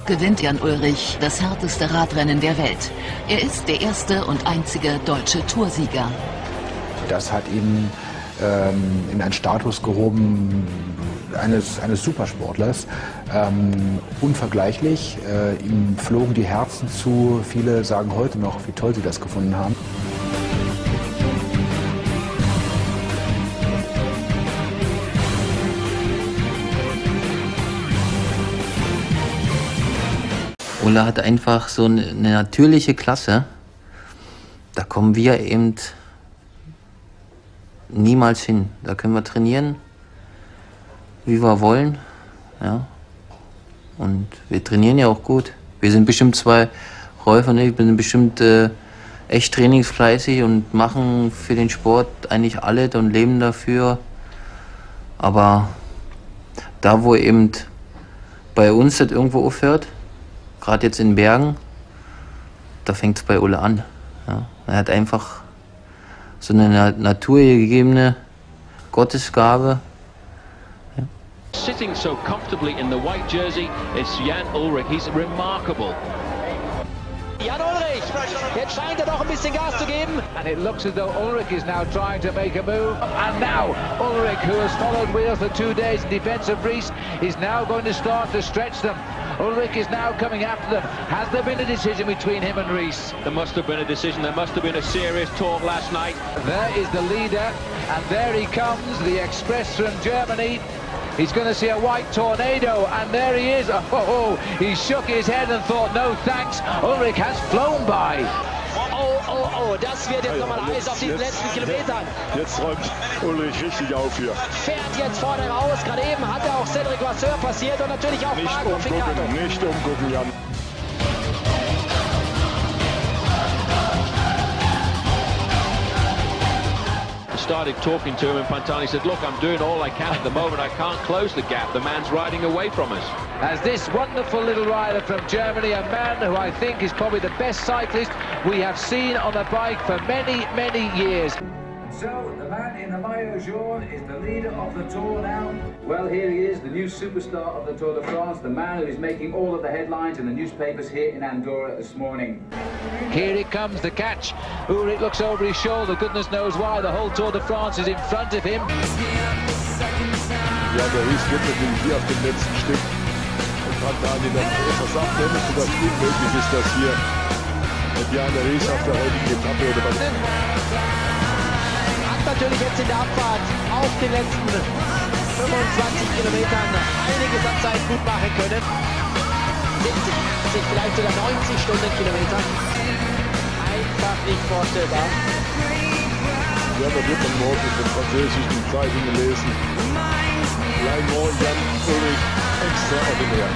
gewinnt Jan Ullrich das härteste Radrennen der Welt. Er ist der erste und einzige deutsche Toursieger. Das hat ihn in einen Status gehoben eines Supersportlers. Unvergleichlich. Ihm flogen die Herzen zu. Viele sagen heute noch, wie toll sie das gefunden haben. Ulla hat einfach so eine natürliche Klasse. Da kommen wir eben niemals hin. Da können wir trainieren, wie wir wollen. Ja. Und wir trainieren ja auch gut. Wir sind bestimmt zwei Läufer, ne? Ich bin bestimmt echt trainingsfleißig und machen für den Sport eigentlich alles und leben dafür. Aber da, wo eben bei uns das irgendwo aufhört, gerade jetzt in Bergen, da fängt es bei Ulle an. Ja. Er hat einfach so eine naturgegebene Gottesgabe. Ja. Sitting so comfortably in the white jersey, it's Jan Ullrich. He's remarkable. Jan Ullrich, jetzt scheint er doch ein bisschen Gas zu geben. And it looks as though Ullrich is now trying to make a move. And now Ullrich, who has followed Wheels for 2 days in defense of Rees, is now going to start to stretch them. Ullrich is now coming after them. Has there been a decision between him and Rees? There must have been a decision. There must have been a serious talk last night. There is the leader, and there he comes, the Express from Germany. He's going to see a white tornado, and there he is. Oh, he shook his head and thought, no thanks. Ullrich has flown by. Oh, das wird jetzt nochmal heiß auf den letzten Kilometern. Jetzt räumt Ullrich richtig auf hier. Fährt jetzt vorne raus. Gerade eben hat er auch Cedric Vasseur passiert und natürlich auch Marco Ficato. Nicht umgucken, Jan. Started talking to him and Pantani said, look, I'm doing all I can at the moment. I can't close the gap. The man's riding away from us. As this wonderful little rider from Germany, a man who I think is probably the best cyclist we have seen on the bike for many, many years. So, the man in the maillot jaune is the leader of the Tour now. Well, here he is, the new superstar of the Tour de France, the man who is making all of the headlines in the newspapers here in Andorra this morning. Here it comes, the catch. Ullrich looks over his shoulder, goodness knows why. The whole Tour de France is in front of him. Ja, der Rees wird natürlich hier auf dem letzten Stück. Und Pantani noch etwas abdämmen, sodass unmöglich ist, dass hier mit Jan Rees auf der heutigen Etappe oder was. Natürlich jetzt in der Abfahrt auf den letzten 25 Kilometern einiges an Zeit gut machen können. 70, 80, vielleicht sogar 90 Stundenkilometer. Einfach nicht vorstellbar. Ja, da wird man morgen in den französischen Zeitungen lesen. Leimont, Jan Ullrich, extraordinär.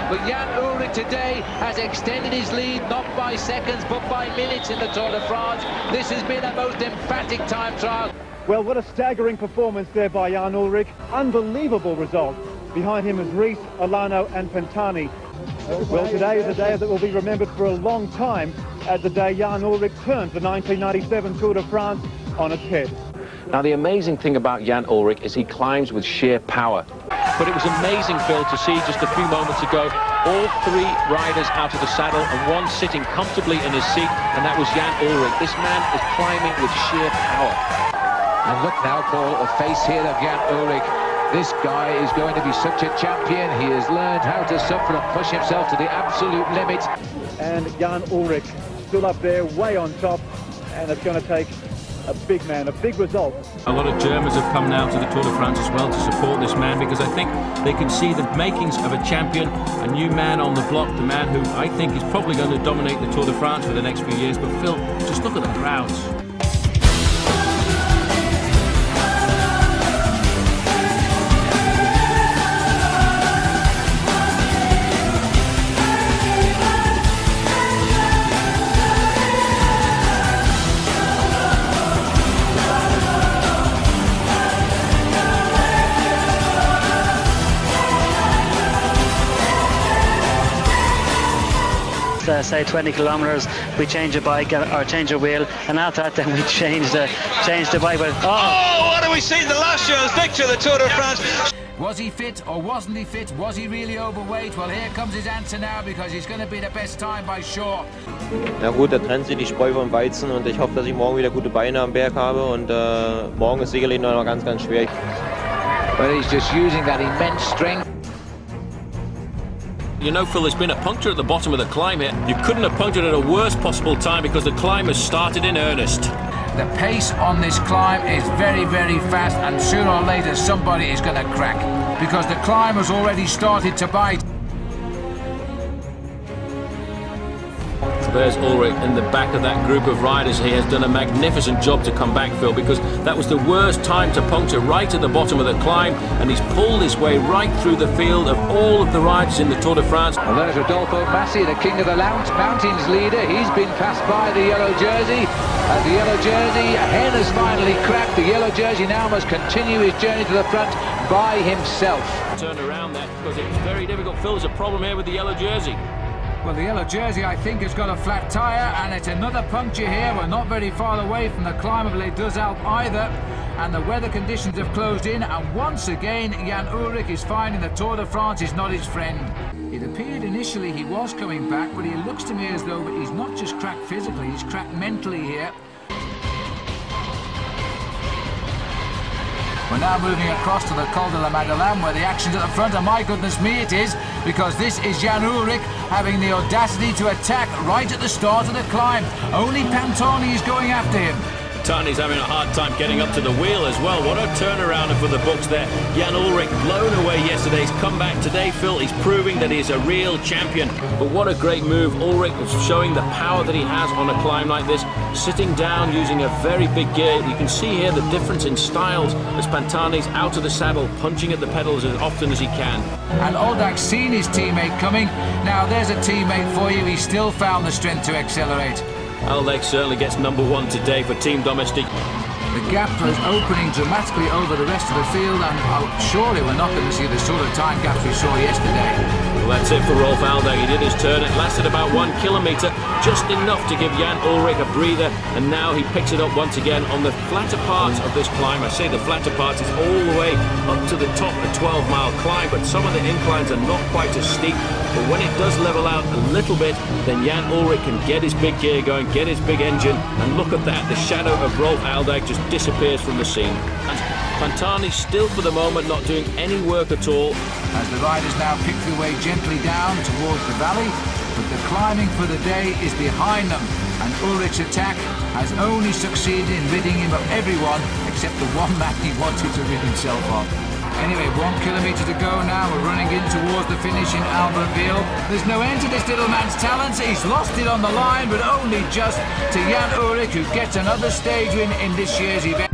But Jan Ullrich today has extended his lead not by seconds but by minutes in the Tour de France. This has been a most emphatic time trial. Well, what a staggering performance there by Jan Ullrich. Unbelievable result. Behind him is Rees, Olano and Pantani. Well, today is a day that will be remembered for a long time as the day Jan Ullrich turned the 1997 Tour de France on its head. Now, the amazing thing about Jan Ullrich is he climbs with sheer power. But it was amazing, Phil, to see just a few moments ago all three riders out of the saddle and one sitting comfortably in his seat, and that was Jan Ullrich. This man is climbing with sheer power. And look now, Paul, the face here of Jan Ullrich. This guy is going to be such a champion. He has learned how to suffer and push himself to the absolute limit. And Jan Ullrich still up there, way on top, and it's going to take a big man, a big result. A lot of Germans have come now to the Tour de France as well to support this man because I think they can see the makings of a champion, a new man on the block, the man who I think is probably going to dominate the Tour de France for the next few years. But Phil, just look at the crowds. Say 20 kilometers, we change a bike or change a wheel, and after that then we change the bike. But, oh, what have we seen? The last year's victory of the Tour de France. Was he fit or wasn't he fit? Was he really overweight? Well, here comes his answer now, because he's going to be the best time by sure. Na gut, da trennt sich die Spreu vom Weizen und ich hoffe, dass ich morgen wieder gute Beine am Berg habe und morgen ist sicherlich noch ganz, ganz schwer. But he's just using that immense strength. You know, Phil, there's been a puncture at the bottom of the climb here. You couldn't have punctured at a worse possible time because the climb has started in earnest. The pace on this climb is very, very fast, and sooner or later somebody is going to crack, because the climb has already started to bite. There's Ullrich in the back of that group of riders. He has done a magnificent job to come back, Phil, because that was the worst time to puncture, right at the bottom of the climb, and he's pulled his way right through the field of all of the riders in the Tour de France. And there's Rodolfo Massi, the king of the mountains leader. He's been passed by the yellow jersey. The yellow jersey, a hen has finally cracked. The yellow jersey now must continue his journey to the front by himself. Turned around there because it was very difficult. Phil, there's a problem here with the yellow jersey. Well, the yellow jersey, I think, has got a flat tyre, and it's another puncture here. We're not very far away from the climb of Les Deux Alpes either, and the weather conditions have closed in, and once again Jan Ullrich is finding the Tour de France is not his friend. It appeared initially he was coming back, but he looks to me as though he's not just cracked physically, he's cracked mentally here. We're now moving across to the Col de la Madeleine, where the action's at the front, and my goodness me it is, because this is Jan Ullrich having the audacity to attack right at the start of the climb. Only Pantani is going after him. Pantani's having a hard time getting up to the wheel as well. What a turnaround for the books there. Jan Ullrich blown away yesterday. He's come back today, Phil. He's proving that he's a real champion. But what a great move. Ullrich is showing the power that he has on a climb like this. Sitting down using a very big gear. You can see here the difference in styles as Pantani's out of the saddle, punching at the pedals as often as he can. And Oldak's seen his teammate coming. Now there's a teammate for you. He still found the strength to accelerate. Ullrich certainly gets #1 today for Team Domestique. The gap is opening dramatically over the rest of the field, and surely we're not going to see the sort of time gaps we saw yesterday. Well, that's it for Rolf Aldag. He did his turn. It lasted about 1 kilometre, just enough to give Jan Ullrich a breather, and now he picks it up once again on the flatter part of this climb. I say the flatter part is all the way up to the top, a 12-mile climb, but some of the inclines are not quite as steep. But when it does level out a little bit, then Jan Ullrich can get his big gear going, get his big engine, and look at that, the shadow of Rolf Aldag just disappears from the scene. And Pantani still for the moment not doing any work at all. As the riders now pick their way gently down towards the valley, but the climbing for the day is behind them, and Ullrich's attack has only succeeded in ridding him of everyone except the one man he wanted to rid himself of. Anyway, 1 kilometre to go now. We're running in towards the finish in Albertville. There's no end to this little man's talents. He's lost it on the line, but only just to Jan Ullrich, who gets another stage win in this year's event.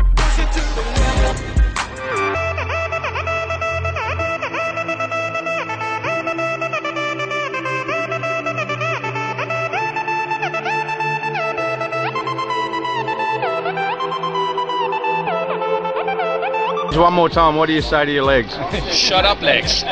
One more time, what do you say to your legs? Shut up, legs.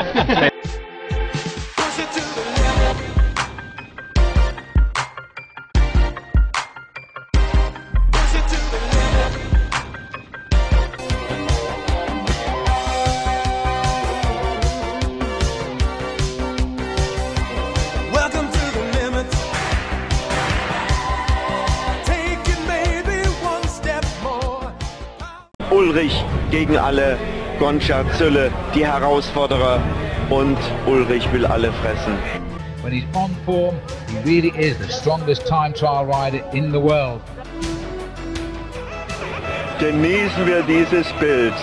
Ullrich gegen alle, Gonchar, Zülle, die Herausforderer, und Ullrich will alle fressen. When he's on form, he really is the strongest time trial rider in the world. Genießen wir dieses Bild.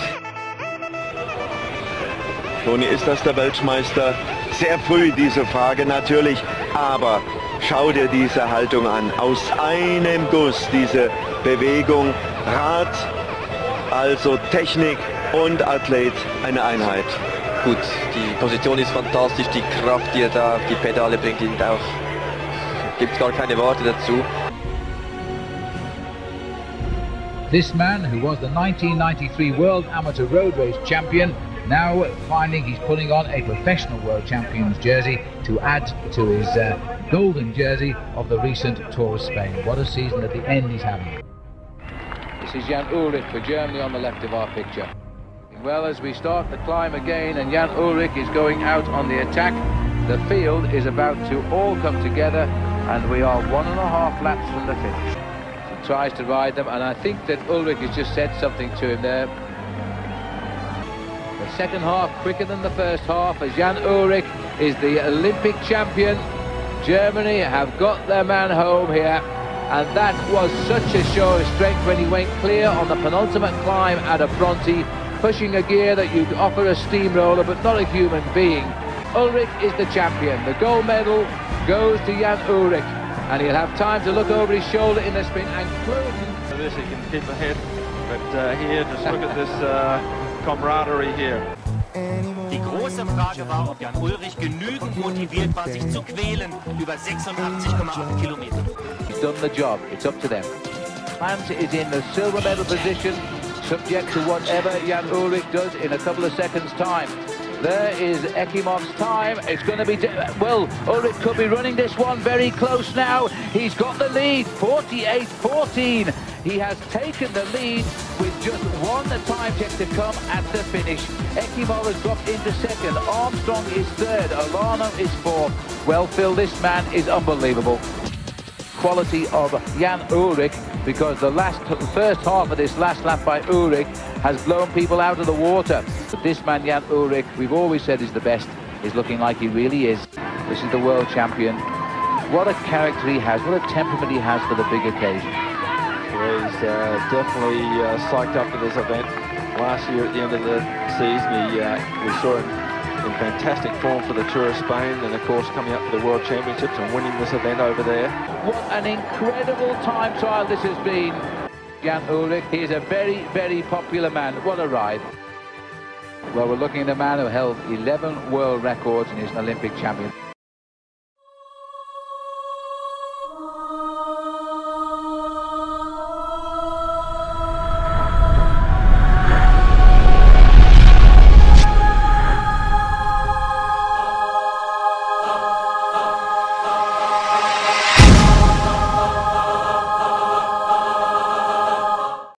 Toni, ist das der Weltmeister? Sehr früh diese Frage natürlich, aber schau dir diese Haltung an. Aus einem Guss diese Bewegung, Rad, also Technik und Athlet, eine Einheit. Gut, die Position ist fantastisch, die Kraft, die er da auf die Pedale bringt, gibt gar keine Worte dazu. This man, who was the 1993 World Amateur Road Race Champion, now finding he's putting on a professional World Champion's jersey to add to his golden jersey of the recent Tour of Spain. What a season at the end he's having. This is Jan Ullrich for Germany on the left of our picture. Well, as we start the climb again and Jan Ullrich is going out on the attack, the field is about to all come together and we are 1.5 laps from the finish. He tries to ride them and I think that Ullrich has just said something to him there. The second half quicker than the first half as Jan Ullrich is the Olympic champion. Germany have got their man home here, and that was such a show of strength when he went clear on the penultimate climb at a Bronte, pushing a gear that you'd offer a steamroller but not a human being. Ullrich is the champion. The gold medal goes to Jan Ullrich, and he'll have time to look over his shoulder in the sprint and close. This he can keep ahead, but here, just look at this camaraderie here. Die große Frage war, ob Jan Ullrich genügend motiviert war, sich zu quälen über 86,8 Kilometer. He's done the job. It's up to them. France is in the silver medal position, subject to whatever Jan Ullrich does in a couple of seconds' time. There is Ekimov's time. It's going to be... Well, Ullrich could be running this one very close now. He's got the lead, 48-14. He has taken the lead with just one time check to come at the finish. Ekimov has dropped into second. Armstrong is third. Alano is fourth. Well, Phil, this man is unbelievable. Quality of Jan Ullrich, because the first half of this last lap by Ullrich has blown people out of the water. But this man, Jan Ullrich, we've always said is the best, is looking like he really is. This is the world champion. What a character he has, what a temperament he has for the big occasion. Well, he's definitely psyched up for this event. Last year at the end of the season, we saw him in fantastic form for the Tour of Spain, and of course coming up for the World Championships and winning this event over there. What an incredible time trial this has been. Jan Ullrich, he is a very, very popular man. What a ride. Well, we're looking at a man who held 11 world records and is an Olympic champion.